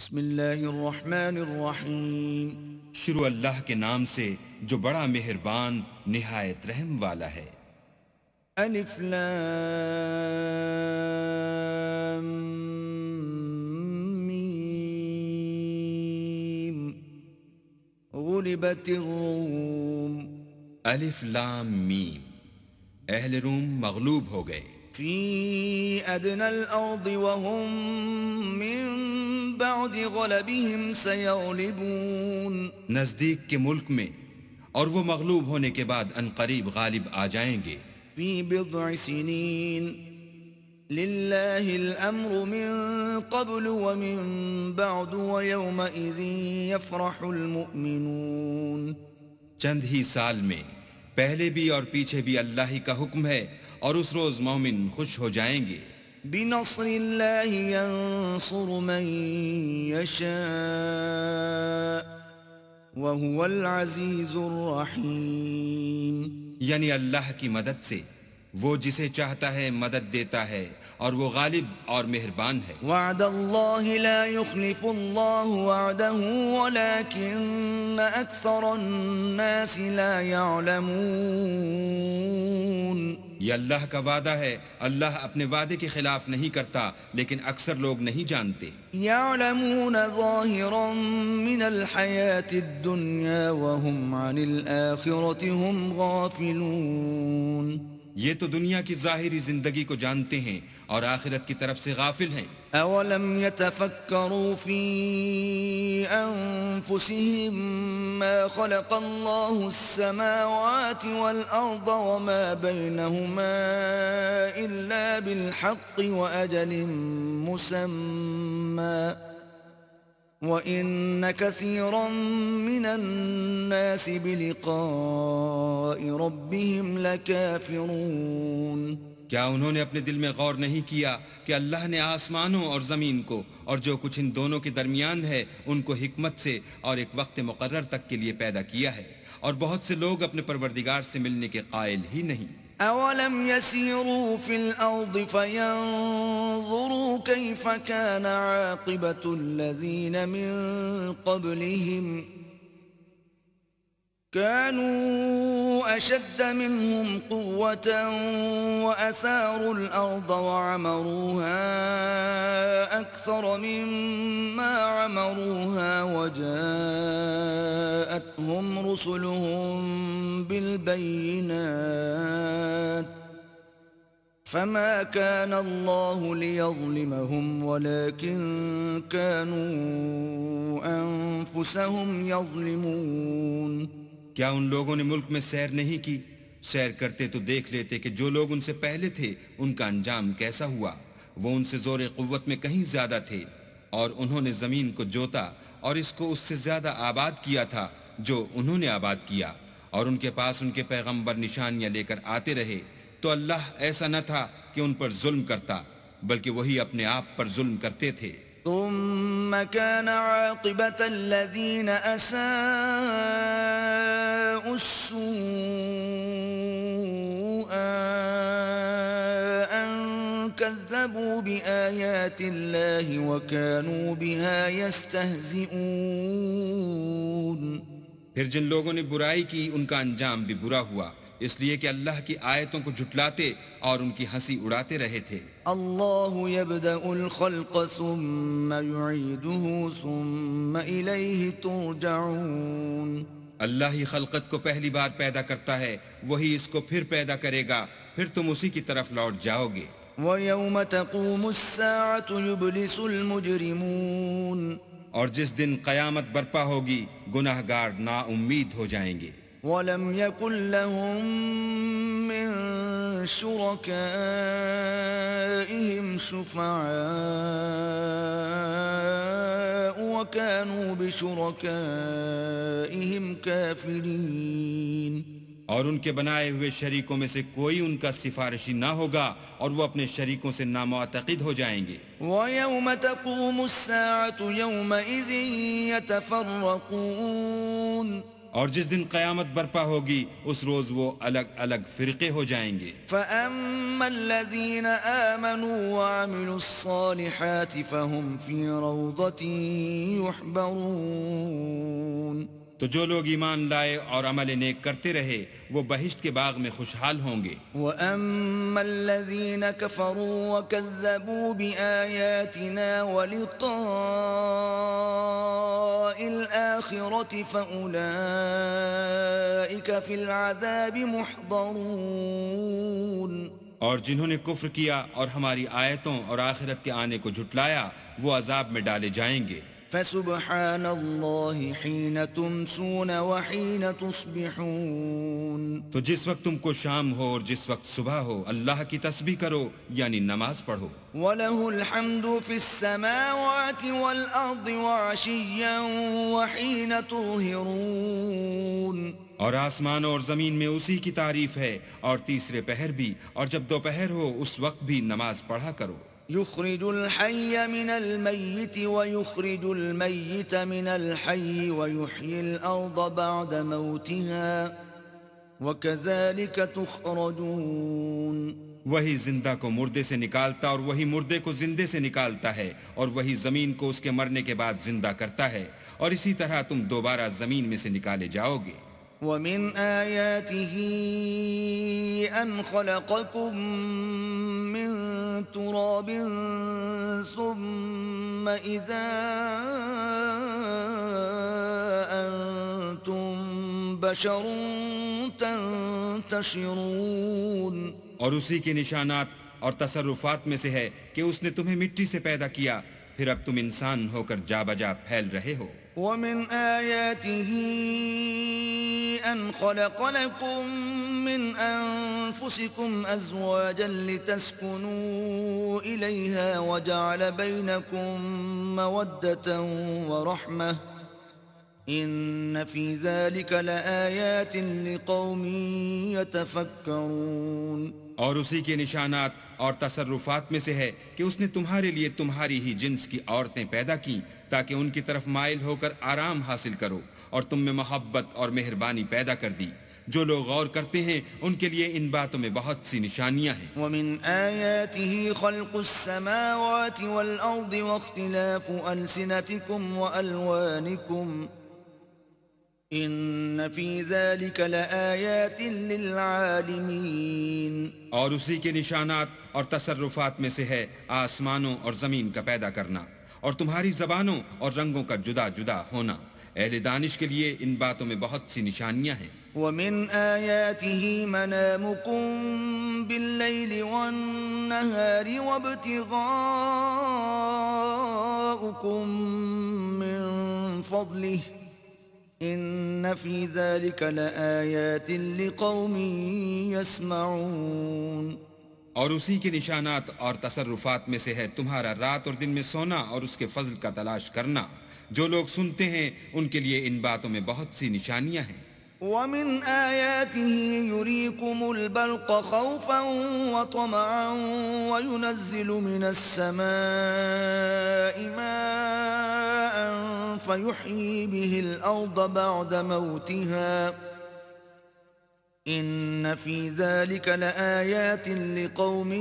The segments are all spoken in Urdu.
بسم اللہ الرحمن الرحیم شروع اللہ کے نام سے جو بڑا مہربان نہایت رحم والا ہے۔ الف لام میم غلبت الروم الف لام میم، اہل روم مغلوب ہو گئے۔ فی ادنى الارض وهم من بعد غلبهم سيغلبون نزدیک کے ملک میں، اور وہ مغلوب ہونے کے بعد عنقریب غالب آ جائیں گے۔ في بضع سنين لله الأمر من قبل ومن بعد ويومئذ يفرح المؤمنون چند ہی سال میں، پہلے بھی اور پیچھے بھی اللہ ہی کا حکم ہے، اور اس روز مومن خوش ہو جائیں گے۔ بنصر الله ينصر من يشاء وهو العزيز الرحيم یعنی اللہ کی مدد سے وہ جسے چاہتا ہے مدد دیتا ہے، اور وہ غالب اور مہربان ہے۔ وعد الله لا يخلف الله وعده ولكن أكثر الناس لا يعلمون یہ اللہ کا وعدہ ہے، اللہ اپنے وعدے کے خلاف نہیں کرتا، لیکن اکثر لوگ نہیں جانتے۔ يعلمون ظاهرا من الحياة الدنيا وهم عن الآخرة هم غافلون یہ تو دنیا کی ظاہری زندگی کو جانتے ہیں اور آخرت کی طرف سے غافل ہیں۔ أولم يتفكروا في أنفسهم ما خلق الله السماوات والأرض وما بينهما إلا بالحق وأجل مسمى وَإِنَّ كَثِيرًا مِّنَ النَّاسِ بِلِقَاءِ رَبِّهِمْ لَكَافِرُونَ کیا انہوں نے اپنے دل میں غور نہیں کیا کہ اللہ نے آسمانوں اور زمین کو اور جو کچھ ان دونوں کے درمیان ہے ان کو حکمت سے اور ایک وقت مقرر تک کے لیے پیدا کیا ہے، اور بہت سے لوگ اپنے پروردگار سے ملنے کے قائل ہی نہیں۔ أَوَلَمْ يَسِيرُوا فِي الْأَرْضِ فَيَنظُرُوا كَيْفَ كَانَ عَاقِبَةُ الَّذِينَ مِن قَبْلِهِمْ كانوا أشد منهم قوة وأثاروا الأرض وعمروها أكثر مما عمروها وجاءتهم رسلهم بالبينات فما كان الله ليظلمهم ولكن كانوا أنفسهم يظلمون کیا ان لوگوں نے ملک میں سیر نہیں کی؟ سیر کرتے تو دیکھ لیتے کہ جو لوگ ان سے پہلے تھے ان کا انجام کیسا ہوا۔ وہ ان سے زور قوت میں کہیں زیادہ تھے، اور انہوں نے زمین کو جوتا اور اس کو اس سے زیادہ آباد کیا تھا جو انہوں نے آباد کیا، اور ان کے پاس ان کے پیغمبر نشانیاں لے کر آتے رہے، تو اللہ ایسا نہ تھا کہ ان پر ظلم کرتا، بلکہ وہی اپنے آپ پر ظلم کرتے تھے۔ ثم كان عاقبة الذين أساءوا السوء أن كذبوا بآيات الله وكانوا بها يستهزئون پھر جن لوگوں نے برائی کی ان کا انجام بھی برا ہوا، اس لیے کہ اللہ کی آیتوں کو جھٹلاتے اور ان کی ہنسی اڑاتے رہے تھے۔ اللہ يبدأ الخلق ثم يعيده ثم إليه ترجعون اللہ ہی خلقت کو پہلی بار پیدا کرتا ہے، وہی اس کو پھر پیدا کرے گا، پھر تم اسی کی طرف لوٹ جاؤ گے۔ وَيَوْمَ تَقُومُ السَّاعَةُ يُبْلِسُ الْمُجْرِمُونَ اور جس دن قیامت برپا ہوگی گناہ گار نا امید ہو جائیں گے۔ وَلَمْ يَكُنْ لَهُم مِّن شُرَكَائِهِمْ شُفَعَاءُ وَكَانُوا بِشُرَكَائِهِمْ كَافِرِينَ اور ان کے بنائے ہوئے شریکوں میں سے کوئی ان کا سفارشی نہ ہوگا، اور وہ اپنے شریکوں سے نامعتقد ہو جائیں گے۔ وَيَوْمَ تَقُومُ السَّاعَةُ يَوْمَئِذٍ يَتَفَرَّقُونَ اور جس دن قیامت برپا ہوگی اس روز وہ الگ الگ فرقے ہو جائیں گے. فأما الذين آمنوا وعملوا الصالحات فهم في روضة يحبرون. تو جو لوگ ایمان لائے اور عمل نیک کرتے رہے وہ بہشت کے باغ میں خوشحال ہوں گے. وَأَمَّا الَّذِينَ كَفَرُوا وَكَذَّبُوا بِآيَاتِنَا وَلِقَاءِ الْآخِرَةِ فَأُولَئِكَ فِي الْعَذَابِ مُحْضَرُونَ. اور جنہوں نے کفر کیا اور ہماری آیتوں اور آخرت کے آنے کو جھٹلایا وہ عذاب میں ڈالے جائیں گے. فسبحان الله حين تمسون وحين تصبحون. تو جس وقت تم کو شام ہو اور جس وقت صبح ہو اللہ کی تسبیح کرو یعنی نماز پڑھو. وله الحمد في السماوات والأرض وعشيا وحين تظهرون. اور آسمانوں اور زمین میں اسی کی تعریف ہے اور تیسرے پہر بھی اور جب دوپہر ہو اس وقت بھی نماز پڑھا کرو. يخرج الحي من الميت ويخرج الميت من الحي ويحيي الأرض بعد موتها وكذلك تخرجون. وہی زندہ کو مردے سے نکالتا اور وہی مردے کو زندے سے نکالتا ہے اور وہی زمین کو اس کے مرنے کے بعد زندہ کرتا ہے اور اسی طرح تم دوبارہ زمین میں سے نکالے جاؤ گے. ومن آياته أن خلقكم من تراب ثم إذا أنتم بشر تنتشرون. اور اسی کے نشانات اور تصرفات میں سے ہے کہ اس نے تمہیں مٹی سے پیدا کیا پھر اب تم انسان ہو کر جا بجا پھیل رہے ہو. ومن آياته أن خلق لكم من أنفسكم أزواجا لتسكنوا إليها وجعل بينكم مودة ورحمة إن في ذلك لآيات لقوم يتفكرون. اور اسی کے نشانات اور تصرفات میں سے ہے کہ اس نے تمہارے لیے تمہاری ہی جنس کی عورتیں پیدا کی تاکہ ان کی طرف مائل ہو کر آرام حاصل کرو اور تم میں محبت اور مہربانی پیدا کر دی. جو لوگ غور کرتے ہیں ان کے لیے ان باتوں میں بہت سی نشانیاں ہیں. ومن آياته خلق السماوات والأرض واختلاف ألسنتكم وألوانكم إن في ذلك لآيات للعالمين. اور اسی کے نشانات اور تصرفات میں سے ہے آسمانوں اور زمین کا پیدا کرنا اور تمہاری زبانوں اور رنگوں کا جدا جدا ہونا. اہل دانش کے لیے ان باتوں میں بہت سی نشانیاں ہیں. ومن آياته منامكم بالليل والنهار وابتغاؤكم من فضله إن في ذلك لآيات لقوم يسمعون. اور اسی کے نشانات اور تصرفات میں سے ہے تمہارا رات اور دن میں سونا اور اس کے فضل کا تلاش کرنا. جو لوگ سنتے ہیں ان کے لیے ان باتوں میں بہت سی نشانیاں ہیں. ومن آياته يريكم البرق خوفا وطمعا وينزل من السماء ماء فيحيي به الأرض بعد موتها إن في ذلك لآيات لقوم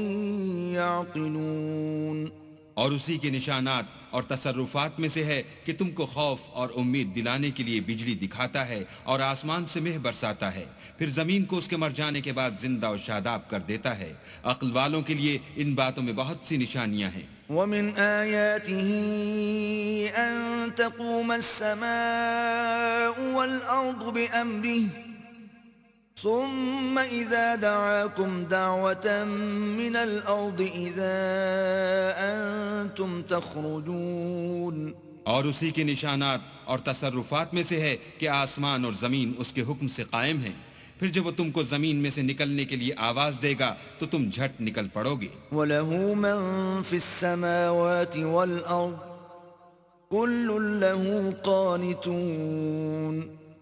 يعقلون. اور اسی کے نشانات اور تصرفات میں سے ہے کہ تم کو خوف اور امید دلانے کے لیے بجلی دکھاتا ہے اور آسمان سے مہ برساتا ہے پھر زمین کو اس کے مر جانے کے بعد زندہ اور شاداب کر دیتا ہے. عقل والوں کے لیے ان باتوں میں بہت سی نشانیاں ہیں. ومن آياته أن تقوم السماء والأرض بأمره ثم إذا دعاكم دعوة من الأرض إذا أنتم تخرجون. اور اسی کے نشانات اور تصرفات میں سے ہے کہ آسمان اور زمین اس کے حکم سے قائم ہیں پھر جب وہ تم کو زمین میں سے نکلنے کے لیے آواز دے گا تو تم جھٹ نکل پڑو گے. وَلَهُ مَن فِي السَّمَاوَاتِ وَالْأَرْضِ كُلٌّ لَهُ قَانِتُونَ.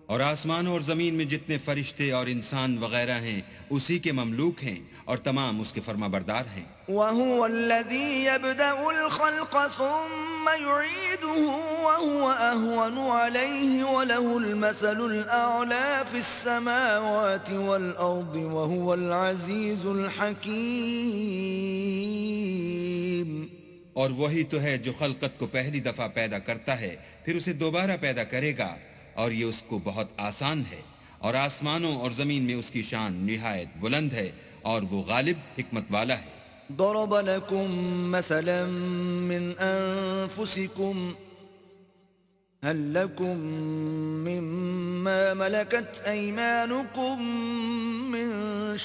اور آسمانوں اور زمین میں جتنے فرشتے اور انسان وغیرہ ہیں اسی کے مملوک ہیں اور تمام اس کے فرما بردار ہیں۔ وَهُوَ الَّذِي يَبْدَأُ الْخَلْقَ ثُمَّ يُعِيدُهُ وَهُوَ أَهْوَنُ عَلَيْهِ وَلَهُ الْمَثَلُ الْأَعْلَى فِي السَّمَاوَاتِ وَالْأَرْضِ وَهُوَ الْعَزِيزُ الْحَكِيمُ۔ اور وہی تو ہے جو خلقت کو پہلی دفعہ پیدا کرتا ہے پھر اسے دوبارہ پیدا کرے گا، اور یہ اس کو بہت آسان ہے، اور آسمانوں اور زمین میں اس کی شان نہایت بلند ہے، اور وہ غالب حکمت والا ہے۔ ضرب لكم مثلا من أنفسكم هل لكم مما ملكت أيمانكم من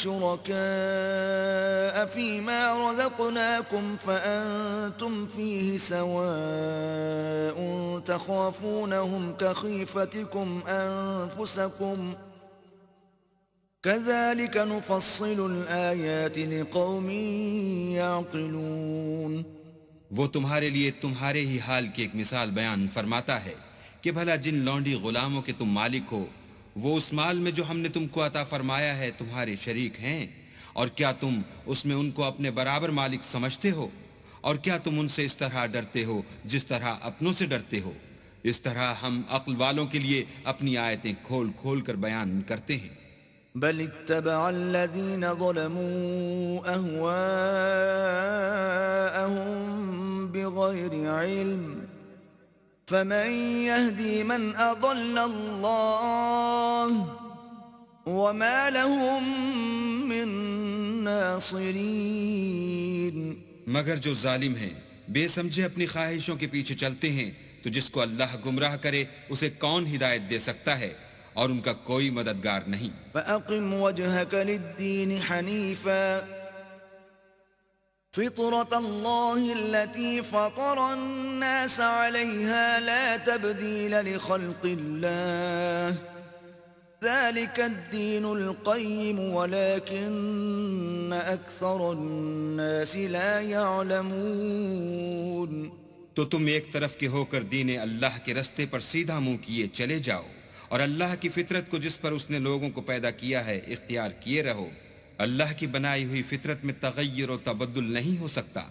شركاء فيما رزقناكم فأنتم فيه سواء تخافونهم كخيفتكم أنفسكم كذلك نفصل الآيات لقوم يعقلون۔ وہ تمہارے لیے تمہارے ہی حال کی ایک مثال بیان فرماتا ہے کہ بھلا جن لونڈی غلاموں کے تم مالک ہو وہ اس مال میں جو ہم نے تم کو عطا فرمایا ہے تمہارے شریک ہیں، اور کیا تم اس میں ان کو اپنے برابر مالک سمجھتے ہو؟ اور کیا تم ان سے اس طرح ڈرتے ہو جس طرح اپنوں سے ڈرتے ہو؟ اس طرح ہم عقل والوں کے لیے اپنی آیتیں کھول کھول کر بیان کرتے ہیں۔ بل اتبع الذين ظلموا أهواءهم بغير علم فمن يهدي من أضل الله وما لهم من ناصرين۔ مگر جو ظالم ہیں بے سمجھے اپنی خواہشوں کے پیچھے چلتے ہیں تو جس کو اللہ گمراہ کرے اسے کون ہدایت دے سکتا ہے، اور ان کا کوئی مددگار نہیں۔ فَأَقِمْ وَجْهَكَ لِلدِّينِ حَنِيفًا فِطْرَةَ اللَّهِ الَّتِي فَطَرَ النَّاسَ عَلَيْهَا لَا تَبْدِيلَ لِخَلْقِ اللَّهِ ذَلِكَ الدِّينُ الْقَيِّمُ وَلَكِنَّ أَكْثَرَ النَّاسِ لَا يَعْلَمُونَ۔ تو تم ایک طرف کے ہو کر دین اللہ کے رستے پر سیدھا منہ کیے چلے جاؤ، اور اللہ کی فطرت کو جس پر اس نے لوگوں کو پیدا کیا ہے اختیار کیے رہو۔ اللہ کی بنائی ہوئی فطرت میں تغیر و تبدل نہیں ہو سکتا،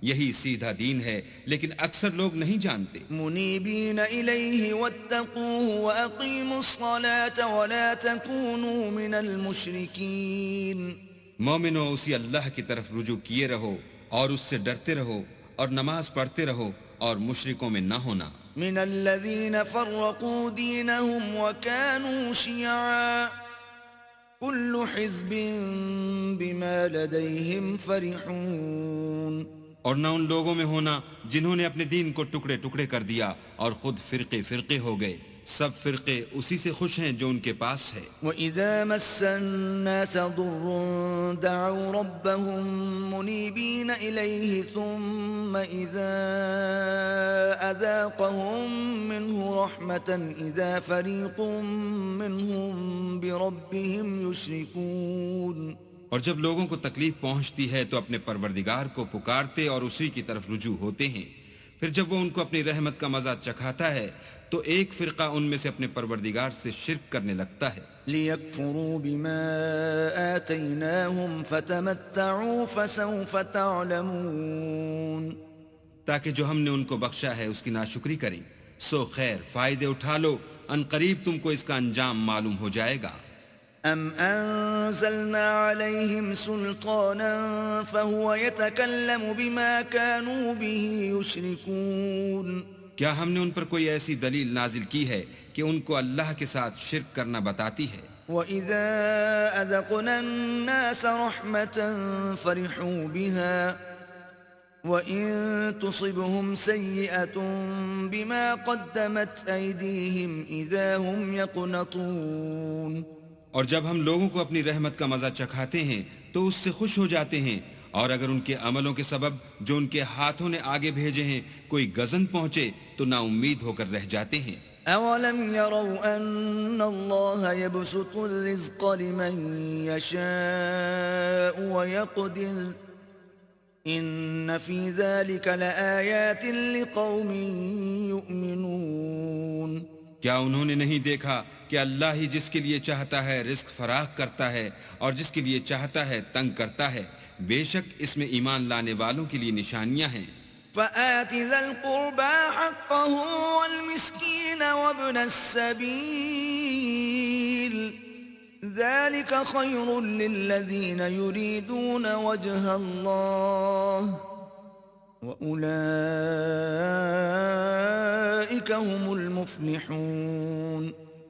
یہی سیدھا دین ہے، لیکن اکثر لوگ نہیں جانتے۔ منیبین الیہ واتقوہ واقیموا الصلاة ولا تکونوا من المشرکین۔ مومنو اسی اللہ کی طرف رجوع کیے رہو اور اس سے ڈرتے رہو، اور نماز پڑھتے رہو اور مشرکوں میں نہ ہونا۔ من الذین فرقوا دینہم وکانوا شیعا کل حزب بما لدیہم فرحون۔ اور نہ ان لوگوں میں ہونا جنہوں نے اپنے دین کو ٹکڑے ٹکڑے کر دیا اور خود فرقے فرقے ہو گئے، سب فرقے اسی سے خوش ہیں جو ان کے پاس ہے۔ وَإِذَا مَسَّ النَّاسَ ضُرٌّ دَعَوْا رَبَّهُم مُنِيبِينَ إِلَيْهِ ثُمَّ إِذَا أَذَاقَهُم مِّنْهُ رَحْمَةً إِذَا فَرِيقٌ مِّنْهُم بِرَبِّهِمْ يُشْرِكُونَ۔ اور جب لوگوں کو تکلیف پہنچتی ہے تو اپنے پروردگار کو پکارتے اور اسی کی طرف رجوع ہوتے ہیں، پھر جب وہ ان کو اپنی رحمت کا مزہ چکھاتا ہے تو ایک فرقہ ان میں سے اپنے پروردگار سے شرک کرنے لگتا ہے۔ لِيَكْفُرُوا بِمَا آتَيْنَاهُمْ فَتَمَتَّعُوا فَسَوْفَ تَعْلَمُونَ۔ تاکہ جو ہم نے ان کو بخشا ہے اس کی ناشکری کریں، سو خیر فائدے اٹھا لو، ان قریب تم کو اس کا انجام معلوم ہو جائے گا۔ أَمْ أَنزَلْنَا عَلَيْهِمْ سُلْطَانًا فَهُوَ يَتَكَلَّمُ بِمَا كَانُوا بِهِ يُشْرِكُونَ۔ کیا ہم نے ان پر کوئی ایسی دلیل نازل کی ہے کہ ان کو اللہ کے ساتھ شرک کرنا بتاتی ہے؟ وَإِذَا أَذَقْنَا النَّاسَ رَحْمَةً فَرِحُوا بِهَا وَإِن تُصِبْهُمْ سَيِّئَةٌ بِمَا قَدَّمَتْ أَيْدِيهِمْ إِذَا هُمْ يَقْنَطُونَ۔ اور جب ہم لوگوں کو اپنی رحمت کا مزہ چکھاتے ہیں تو اس سے خوش ہو جاتے ہیں، اور اگر ان کے عملوں کے سبب جو ان کے ہاتھوں نے آگے بھیجے ہیں کوئی غضن پہنچے تو نا امید ہو کر رہ جاتے ہیں۔ أَوَلَمْ يَرَوْا أَنَّ اللَّهَ يَبْسُطُ الرِّزْقَ لِمَن يَشَاءُ وَيَقْدِرُ إِنَّ فِي ذَلِكَ لَآيَاتٍ لِقَوْمٍ يُؤْمِنُونَ۔ کیا انہوں نے نہیں دیکھا کہ اللہ ہی جس کے لیے چاہتا ہے رزق فراخ کرتا ہے اور جس کے لیے چاہتا ہے تنگ کرتا ہے، بے شک اس میں ایمان لانے والوں کے لیے نشانیاں ہیں۔ فآت ذا القربى حقه والمسكين وابن السبيل ذلك خير للذين يريدون وجه الله وأولئك هم المفلحون۔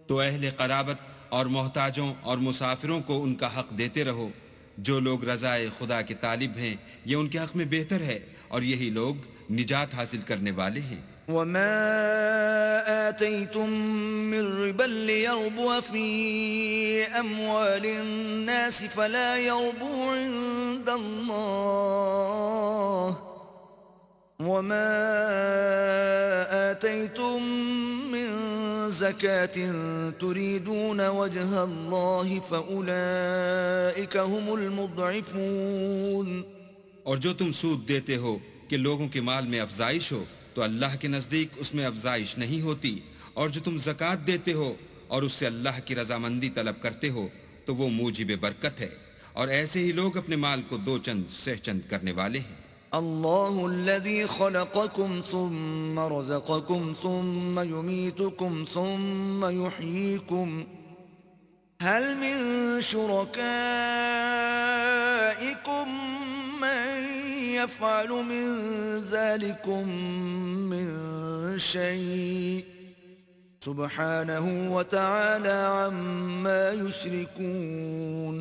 تو اہل قرابت اور محتاجوں اور مسافروں کو ان کا حق دیتے رہو۔ جو لوگ رضائے خدا کے طالب ہیں یہ ان کے حق میں بہتر ہے، اور یہی لوگ نجات حاصل کرنے والے ہیں۔ وما آتيتم من ربا ليربو في أموال الناس فلا يربو عند الله وما آتيتم من زكاة تريدون وجه الله فأولئك هم المضعفون۔ اور جو تم سود دیتے ہو کہ لوگوں کے مال میں افزائش ہو تو اللہ کے نزدیک اس میں افزائش نہیں ہوتی، اور جو تم زکوٰۃ دیتے ہو اور اس سے اللہ کی رضامندی طلب کرتے ہو تو وہ موجب برکت ہے، اور ایسے ہی لوگ اپنے مال کو دو چند سہ چند کرنے والے ہیں۔ اللہ الذي خلقكم ثم رزقكم ثم يميتكم ثم يحييكم هل من شركائكم من يفعل من ذلكم من شيء سبحانه وتعالى عما يشركون۔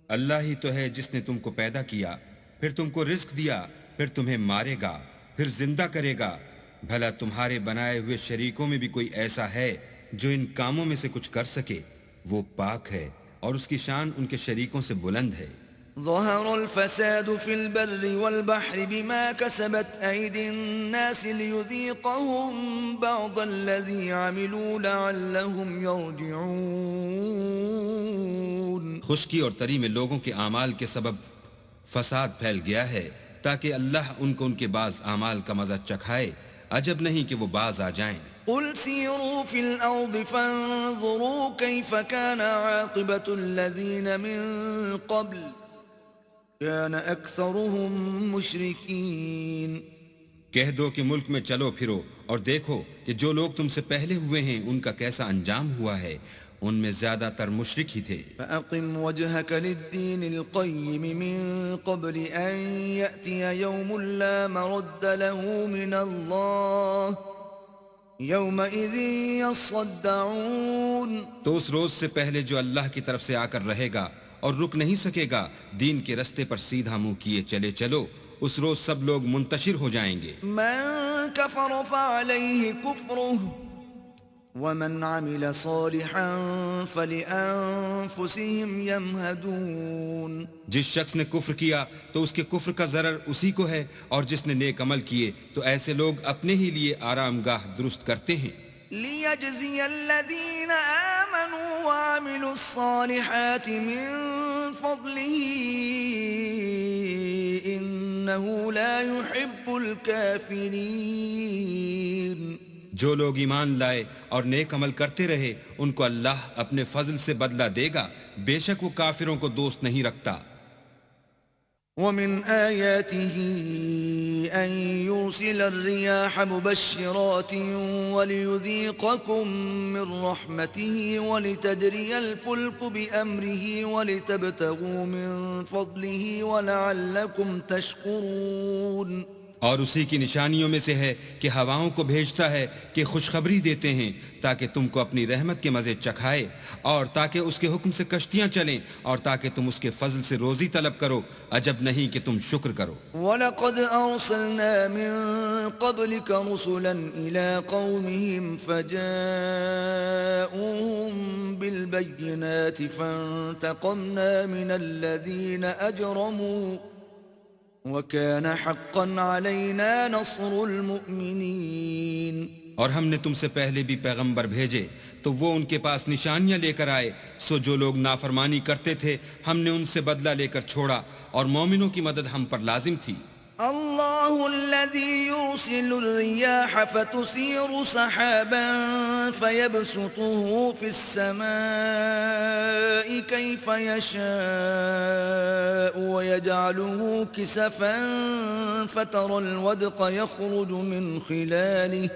اللہ ہی تو ہے جس نے تم کو پیدا کیا، پھر تم کو رزق دیا، پھر تمہیں مارے گا، پھر زندہ کرے گا۔ بھلا تمہارے بنائے ہوئے شریکوں میں بھی کوئی ایسا ہے جو ان کاموں میں سے کچھ کر سکے؟ وہ پاک ہے اور اس کی شان ان کے شریکوں سے بلند ہے۔ ظهر الفساد في البر والبحر بما كسبت أيدي الناس ليذيقهم بعض الذي عملوا لعلهم يرجعون۔ خشکی اور تری میں لوگوں کے اعمال کے سبب فساد پھیل گیا ہے تاکہ اللہ ان کو ان کے بعض اعمال کا مزہ چکھائے، عجب نہیں کہ وہ باز آ جائیں۔ قل سيروا في الأرض فانظروا كيف كان عاقبة الذين من قبل كان أكثرهم مشركين۔ کہہ دو کہ ملک میں چلو پھرو اور دیکھو کہ جو لوگ تم سے پہلے ہوئے ہیں ان کا کیسا انجام ہوا ہے، ان میں زیادہ تر مشرک ہی تھے۔ فأقم وجهك للدين القيم من قبل أن يأتي يوم لا مرد له من الله يومئذ يصدعون۔ تو اس روز سے پہلے جو اللہ کی طرف سے آ کر رہے گا اور رک نہیں سکے گا، دین کے رستے پر سیدھا منہ کیے چلے چلو، اس روز سب لوگ منتشر ہو جائیں گے۔ من كفر فعليه كفره ومن عمل صالحا فلأنفسهم يمهدون۔ جس شخص نے کفر کیا تو اس کے کفر کا ضرر اسی کو ہے، اور جس نے نیک عمل کیے تو ایسے لوگ اپنے ہی لیے آرام گاہ درست کرتے ہیں۔ ليجزي الذين آمنوا وعملوا الصالحات من فضله إنه لا يحب الكافرين۔ جو لوگ ایمان لائے اور نیک عمل کرتے رہے ان کو اللہ اپنے فضل سے بدلہ دے گا، بے شک وہ کافروں کو دوست نہیں رکھتا۔ ومن آياته أن يرسل الرياح مبشرات وليذيقكم من رحمته ولتجري الفلك بأمره ولتبتغوا من فضله ولعلكم تشكرون۔ اور اسی کی نشانیوں میں سے ہے کہ ہواؤں کو بھیجتا ہے کہ خوشخبری دیتے ہیں تاکہ تم کو اپنی رحمت کے مزے چکھائے، اور تاکہ اس کے حکم سے کشتیاں چلیں، اور تاکہ تم اس کے فضل سے روزی طلب کرو، عجب نہیں کہ تم شکر کرو۔ وَلَقَدْ أَرْسَلْنَا مِن قَبْلِكَ رُسُلًا إِلَىٰ قَوْمِهِمْ فَجَاءُوهُم بِالْبَيِّنَاتِ فَانْتَقَمْنَا مِنَ الَّذِينَ أَجْرَمُوا وَكَانَ حَقًّا عَلَيْنَا نَصْرُ الْمُؤْمِنِينَ۔ اور ہم نے تم سے پہلے بھی پیغمبر بھیجے تو وہ ان کے پاس نشانیاں لے کر آئے، سو جو لوگ نافرمانی کرتے تھے ہم نے ان سے بدلہ لے کر چھوڑا، اور مومنوں کی مدد ہم پر لازم تھی۔ الله الذي يرسل الرياح فتثير سحابا فيبسطه في السماء كيف يشاء ويجعله كسفا فترى الودق يخرج من خلاله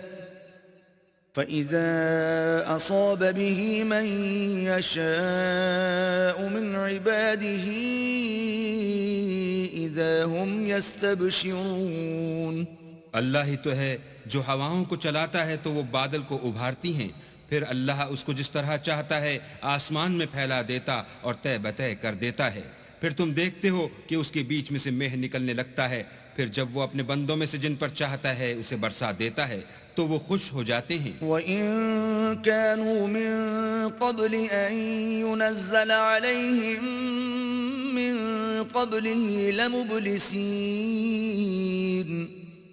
فإذا أصاب به من يشاء من عباده إذا هم يستبشرون اللہ ہی تو ہے جو ہواؤں کو چلاتا ہے تو وہ بادل کو ابھارتی ہیں، پھر اللہ اس کو جس طرح چاہتا ہے آسمان میں پھیلا دیتا اور طے بتہ کر دیتا ہے، پھر تم دیکھتے ہو کہ اس کے بیچ میں سے مہ نکلنے لگتا ہے، پھر جب وہ اپنے بندوں میں سے جن پر چاہتا ہے اسے برسا دیتا ہے تو وہ خوش ہو جاتے ہیں۔ وَإِن كَانُوا مِن قَبْلِ أَن يُنَزَّلَ عَلَيْهِم مِّن قَبْلِهِ لَمُبْلِسِينَ،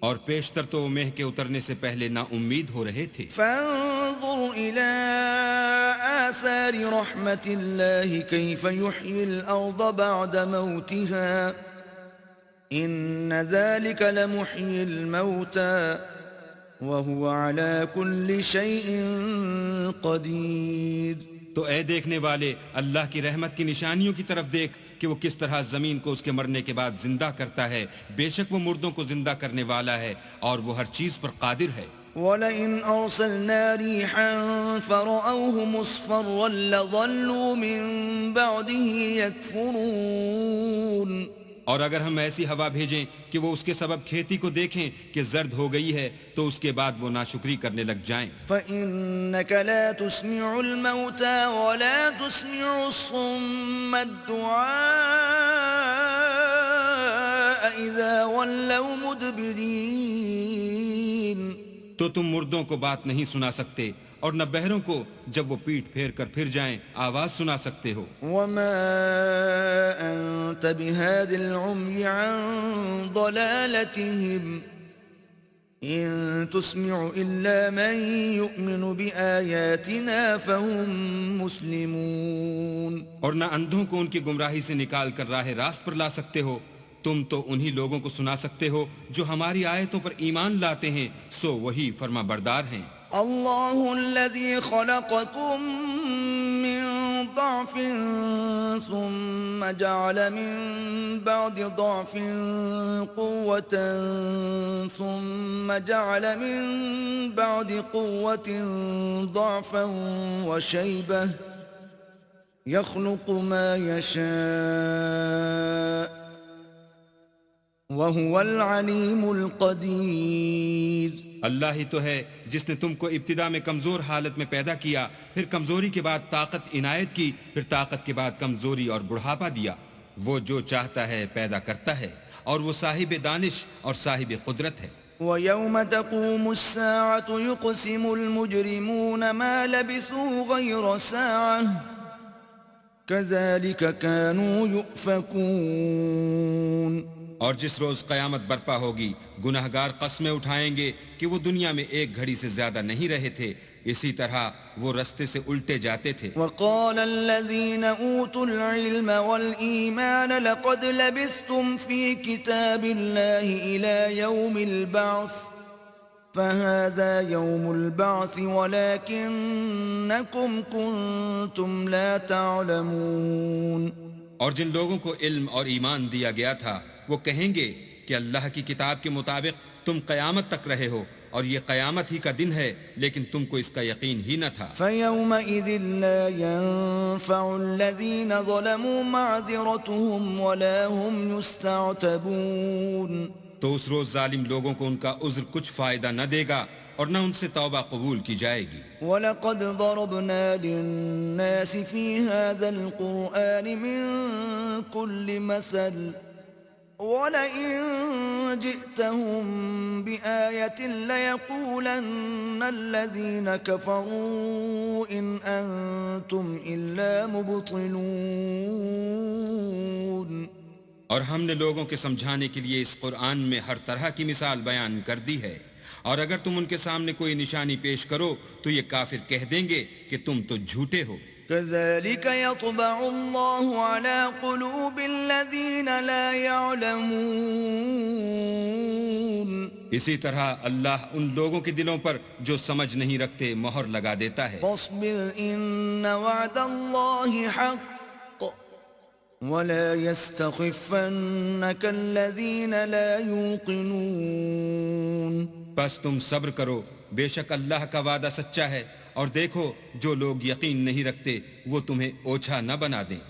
اور پیشتر تو وہ مہ کے اترنے سے پہلے نا امید ہو رہے تھے۔ فانظر إلى آثار رحمة الله كيف يحيي الأرض بعد موتها إن ذلك لمحيي الموتى وهو على كل شيء قدير۔ تو اے دیکھنے والے اللہ کی رحمت کی نشانیوں کی طرف دیکھ کہ وہ کس طرح زمین کو اس کے مرنے کے بعد زندہ کرتا ہے، بے شک وہ مردوں کو زندہ کرنے والا ہے اور وہ ہر چیز پر قادر ہے۔ وَلَئِنْ أَرْسَلْنَا رِيحًا فَرَأَوْهُ مُصْفَرًّا لَظَلُّوا مِن بَعْدِهِ يَكْفُرُونَ، اور اگر ہم ایسی ہوا بھیجیں کہ وہ اس کے سبب کھیتی کو دیکھیں کہ زرد ہو گئی ہے تو اس کے بعد وہ ناشکری کرنے لگ جائیں۔ فَإِنَّكَ لَا تُسْمِعُ الْمَوْتَى وَلَا تُسْمِعُ الصُّمَّ الدُّعَاءَ إِذَا وَلَّوْا مُدْبِرِينَ، تو تم مردوں کو بات نہیں سنا سکتے اور نہ بہروں کو جب وہ پیٹ پھیر کر پھر جائیں آواز سنا سکتے ہو۔ وَمَا أَنْتَ بِهَادِ الْعُمْيِ عَنْ ضَلَالَتِهِمْ إِن تُسْمِعُ إِلَّا مَنْ يُؤْمِنُ بِآيَاتِنَا فَهُمْ مُسْلِمُونَ، اور نہ اندھوں کو ان کی گمراہی سے نکال کر راہ راست پر لا سکتے ہو، تم تو انہی لوگوں کو سنا سکتے ہو جو ہماری آیتوں پر ایمان لاتے ہیں، سو وہی فرما بردار ہیں۔ الله الذي خلقكم من ضعف ثم جعل من بعد ضعف قوة ثم جعل من بعد قوة ضعفا وشيبة يخلق ما يشاء وهو العليم القدير۔ اللہ ہی تو ہے جس نے تم کو ابتدا میں کمزور حالت میں پیدا کیا، پھر کمزوری کے بعد طاقت عنایت کی، پھر طاقت کے بعد کمزوری اور بڑھاپا دیا۔ وہ جو چاہتا ہے پیدا کرتا ہے اور وہ صاحب دانش اور صاحب قدرت ہے۔ وَيَوْمَ تَقُومُ السَّاعَةُ يُقْسِمُ الْمُجْرِمُونَ مَا لَبِثُوا غَيْرَ سَاعَةٍ كَذَلِكَ كَانُوا يُؤْفَكُونَ۔ اور جس روز قیامت برپا ہوگی گناہگار قسمیں اٹھائیں گے کہ وہ دنیا میں ایک گھڑی سے زیادہ نہیں رہے تھے، اسی طرح وہ رستے سے الٹے جاتے تھے۔ وَقَالَ الَّذِينَ أُوتُوا الْعِلْمَ وَالْإِيمَانَ لَقَدْ لَبِثْتُمْ فِي كِتَابِ اللَّهِ إِلَى يَوْمِ الْبَعْثِ فَهَذَا يَوْمُ الْبَعْثِ وَلَكِنَّكُمْ كُنْتُمْ لَا تَعْلَمُونَ۔ اور جن لوگوں کو علم اور ایمان دیا گیا تھا وہ کہیں گے کہ اللہ کی کتاب کے مطابق تم قیامت تک رہے ہو اور یہ قیامت ہی کا دن ہے، لیکن تم کو اس کا یقین ہی نہ تھا۔ فَيَوْمَئِذٍ لَا يَنفَعُ الَّذِينَ ظَلَمُوا مَعْذِرَتُهُمْ وَلَا هُمْ يُسْتَعْتَبُونَ۔ تو اس روز ظالم لوگوں کو ان کا عذر کچھ فائدہ نہ دے گا اور نہ ان سے توبہ قبول کی جائے گی۔ وَلَقَدْ ضَرَبْنَا لِلنَّاسِ فِي هَذَا الْقُرْآنِ مِنْ كُلِّ مَثَلٍ وَلَئِن جِئْتَهُمْ بِآيَةٍ لَيَقُولَنَّ الَّذِينَ كَفَرُوا إِنْ أَنْتُمْ إِلَّا مُبْطِلُونَ۔ اور ہم نے لوگوں کے سمجھانے کے لیے اس قرآن میں ہر طرح کی مثال بیان کر دی ہے، اور اگر تم ان کے سامنے کوئی نشانی پیش کرو تو یہ کافر کہہ دیں گے کہ تم تو جھوٹے ہو۔ كذلك يطبع الله على قلوب الذين لا يعلمون اسی طرح اللہ ان لوگوں کے دلوں پر جو سمجھ نہیں رکھتے مہر لگا دیتا ہے. فاصبر إن وعد الله حق ولا يستخفنك الذين لا يوقنون. بس تم صبر کرو، بے شک اللہ کا وعدہ سچا ہے، اور دیکھو جو لوگ یقین نہیں رکھتے وہ تمہیں اوچھا نہ بنا دیں.